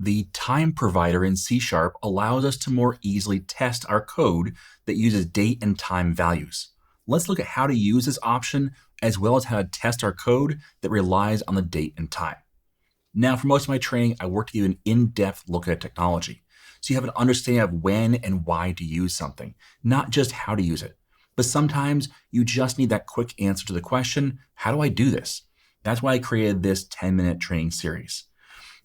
the time provider in C# allows us to more easily test our code that uses date and time values. Let's look at how to use this option as well as how to test our code that relies on the date and time. Now, for most of my training, I work to give an in-depth look at technology, so you have an understanding of when and why to use something, not just how to use it. But sometimes you just need that quick answer to the question, how do I do this? That's why I created this 10-minute training series.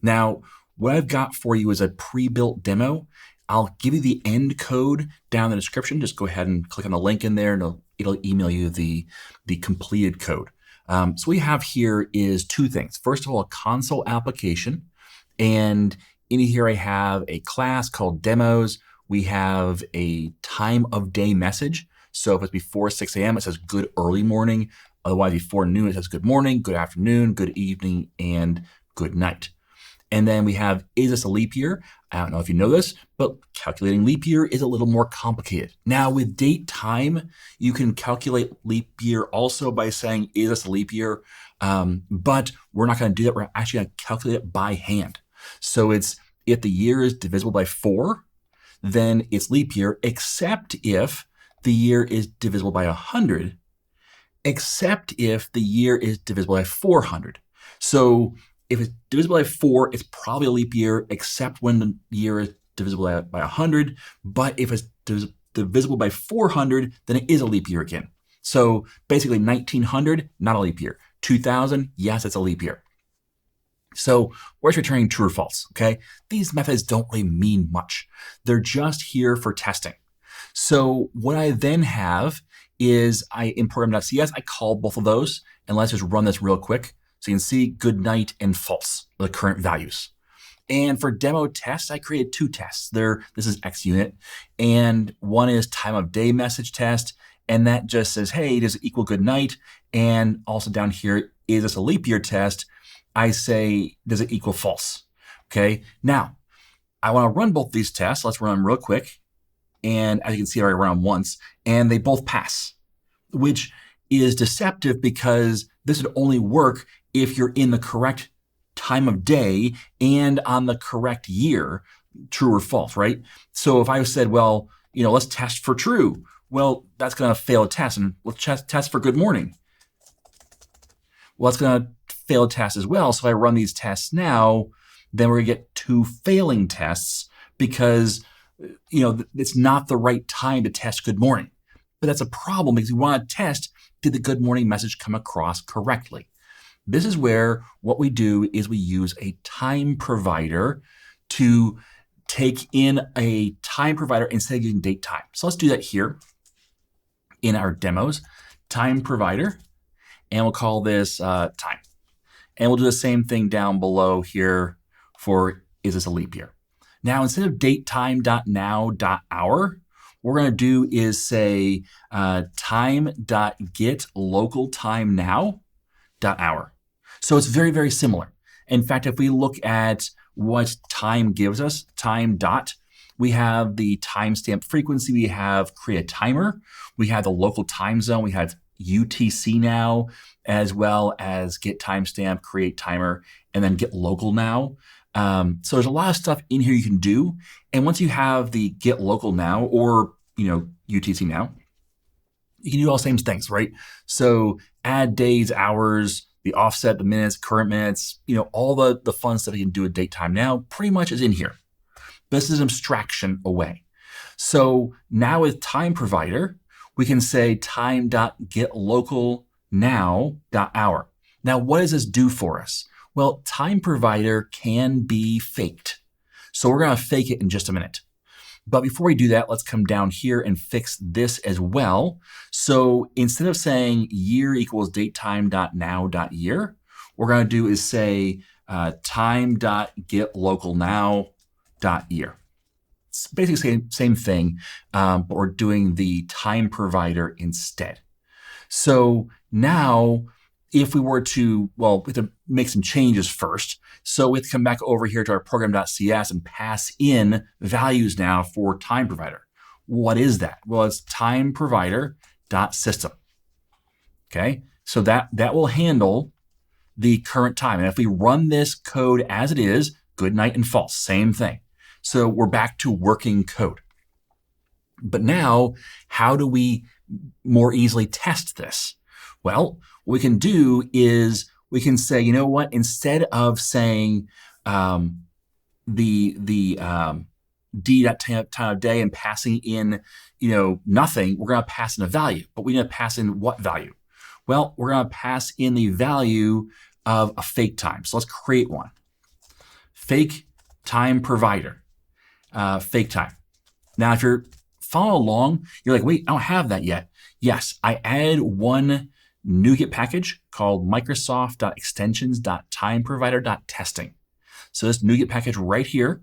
Now, what I've got for you is a pre-built demo. I'll give you the end code down in the description. Just go ahead and click on the link in there and it'll email you the completed code. So what we have here is two things. First of all, a console application. And in here I have a class called demos. We have a time of day message. So if it's before 6 a.m., it says good early morning. Otherwise, before noon, it says good morning, good afternoon, good evening, and good night. And then we have, is this a leap year? I don't know if you know this, but calculating leap year is a little more complicated. Now with DateTime, you can calculate leap year also by saying, is this a leap year? But we're not going to do that. We're actually going to calculate it by hand. So it's, if the year is divisible by 4, then it's leap year, except if the year is divisible by 100, except if the year is divisible by 400. So if it's divisible by 4, it's probably a leap year, except when the year is divisible by 100. But if it's divisible by 400, then it is a leap year again. So basically 1900, not a leap year. 2000, yes, it's a leap year. So we're just returning true or false, okay? These methods don't really mean much. They're just here for testing. So what I then have is in program.cs, I call both of those, and let's just run this real quick. So you can see good night and false, the current values. And for demo tests, I created 2 tests. This is XUnit, and one is time of day message test, and that just says, hey, does it equal good night? And also down here, is this a leap year test? I say, does it equal false? Okay, now I want to run both these tests. Let's run them real quick. And as you can see, I already run them once, and they both pass, which is deceptive because this would only work if you're in the correct time of day and on the correct year, true or false, right? So if I said, well, let's test for true, well, that's going to fail a test, and let's test for good morning. Well, that's going to fail a test as well. So if I run these tests now, then we're going to get 2 failing tests because it's not the right time to test good morning. But that's a problem because we want to test, did the good morning message come across correctly? This is where what we do is we use a time provider to take in a time provider instead of using DateTime. So let's do that here in our demos, time provider, and we'll call this time. And we'll do the same thing down below here for, is this a leap year? Now, instead of datetime.now.hour, what we're going to do is say time.getLocalTimeNow.hour. So it's very, very similar. In fact, if we look at what time gives us, time dot, we have the timestamp frequency, we have create a timer, we have the local time zone, we have UTC now, as well as get timestamp, create timer, and then get local now. So there's a lot of stuff in here you can do. And once you have the get local now or, UTC now, you can do all the same things, right? So add days, hours, the offset, the minutes, current minutes, all the fun stuff you can do with DateTime now pretty much is in here. This is an abstraction away. So now with time provider, we can say time.getLocalNow.hour. Now, what does this do for us? Well, time provider can be faked. So we're going to fake it in just a minute. But before we do that, let's come down here and fix this as well. So instead of saying year equals datetime.now.year, what we're going to do is say time.getLocalNow.year. It's basically the same thing, but we're doing the time provider instead. So now, if we were to, we have to make some changes first. So we have to come back over here to our program.cs and pass in values now for time provider. What is that? Well, it's timeprovider.system. Okay, so that will handle the current time. And if we run this code as it is, good night and false, same thing. So we're back to working code. But now, how do we more easily test this? Well, what we can do is we can say, you know what, instead of saying the d.time of day and passing in, nothing, we're going to pass in a value. But we're going to pass in what value? Well, we're going to pass in the value of a fake time. So let's create one. Fake time provider. Fake time. Now, if you're following along, you're like, wait, I don't have that yet. Yes, I added one NuGet package called Microsoft.extensions.timeprovider.testing. So this NuGet package right here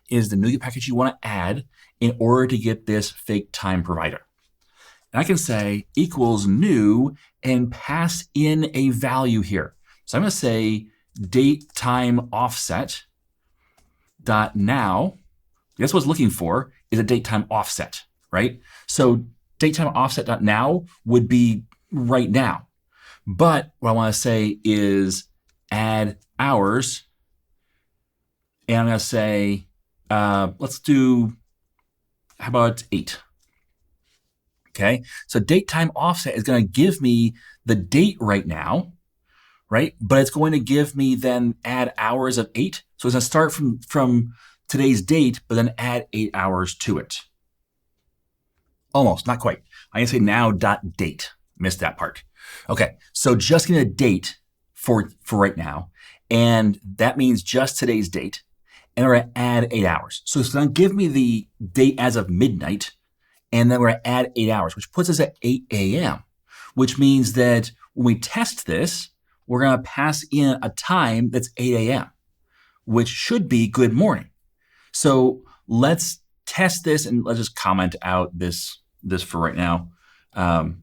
is the NuGet package you want to add in order to get this fake time provider. And I can say equals new and pass in a value here. So I'm going to say DateTime offset dot now. That's what I was looking for, is a DateTime offset, right? So DateTime offset dot now would be right now. But what I want to say is add hours. And I'm going to say, let's do, how about 8? Okay, so DateTime offset is going to give me the date right now, right? But it's going to give me then add hours of 8. So it's going to start from today's date, but then add 8 hours to it. Almost, not quite. I'm going to say now.date. Missed that part. Okay, so just getting a date for right now. And that means just today's date. And we're going to add 8 hours. So it's going to give me the date as of midnight. And then we're going to add 8 hours, which puts us at 8 a.m., which means that when we test this, we're going to pass in a time that's 8 a.m., which should be good morning. So let's test this, and let's just comment out this for right now. So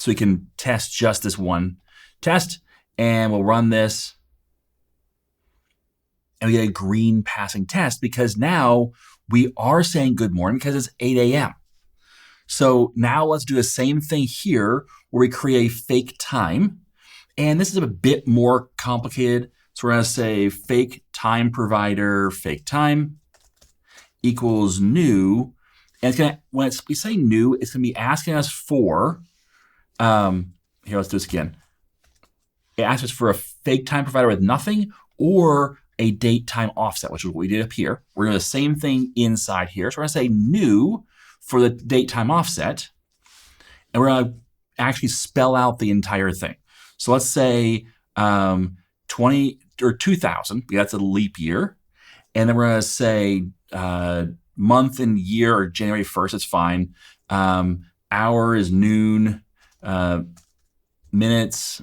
we can test just this one test, and we'll run this. And we get a green passing test because now we are saying good morning because it's 8 a.m. So now let's do the same thing here where we create fake time. And this is a bit more complicated. So we're going to say fake time provider, fake time equals new. And it's going to, when we say new, it's going to be asking us for, here, let's do this again. It asks us for a fake time provider with nothing or a date time offset, which is what we did up here. We're going to do the same thing inside here. So we're going to say new for the date time offset, and we're going to actually spell out the entire thing. So let's say 20 or 2000, that's a leap year, and then we're going to say month and year or January 1st, it's fine. Hour is noon, minutes,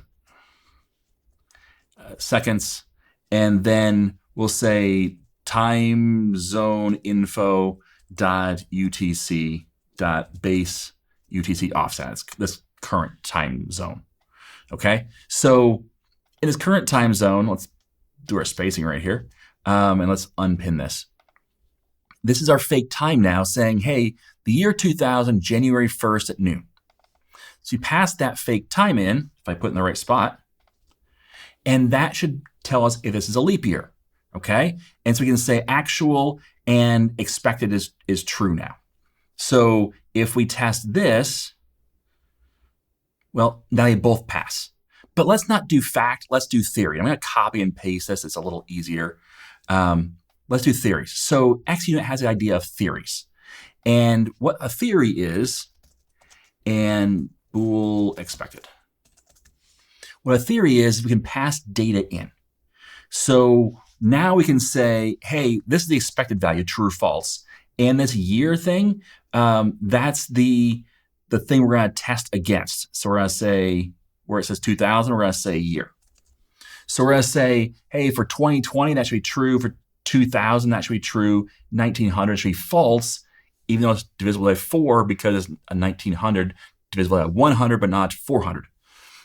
seconds, and then we'll say time zone info .utc .base UTC offset. It's this current time zone. Okay, so in this current time zone, let's do our spacing right here, and let's unpin this. This is our fake time now saying, hey, the year 2000, January 1st at noon. So you pass that fake time in, if I put it in the right spot, and that should tell us if this is a leap year. Okay, and so we can say actual and expected is true now. So if we test this, well, now they both pass. But let's not do fact, let's do theory. I'm going to copy and paste this. It's a little easier. Let's do theories. So XUnit has the idea of theories. And what a theory is, and bool expected. What a theory is we can pass data in. So now we can say, hey, this is the expected value, true or false. And this year thing, that's the thing we're going to test against. So we're going to say, where it says 2000, we're going to say year. So we're going to say, hey, for 2020, that should be true. For 2000, that should be true. 1900 should be false, even though it's divisible by 4 because it's a 1900 divisible by 100, but not 400.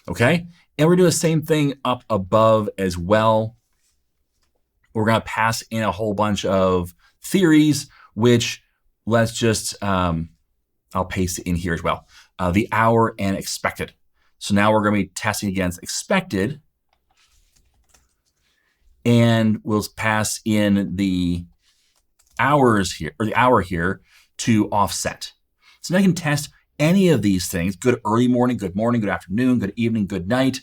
Okay? And we're doing the same thing up above as well. We're going to pass in a whole bunch of theories, which let's just, I'll paste it in here as well. The hour and expected. So now we're going to be testing against expected. and we'll pass in the hours here, or the hour here, to offset. So now I can test any of these things: good early morning, good afternoon, good evening, good night,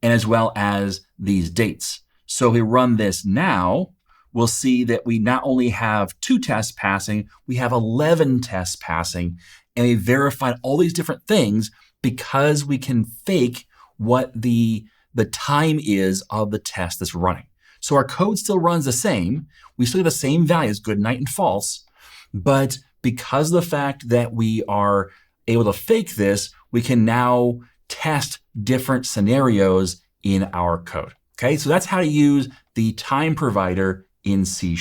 and as well as these dates. So if we run this now, we'll see that we not only have 2 tests passing, we have 11 tests passing, and we verified all these different things because we can fake what the time is of the test that's running. So our code still runs the same. We still have the same values, good night and false, but because of the fact that we are able to fake this, we can now test different scenarios in our code. Okay, so that's how to use the time provider in C#.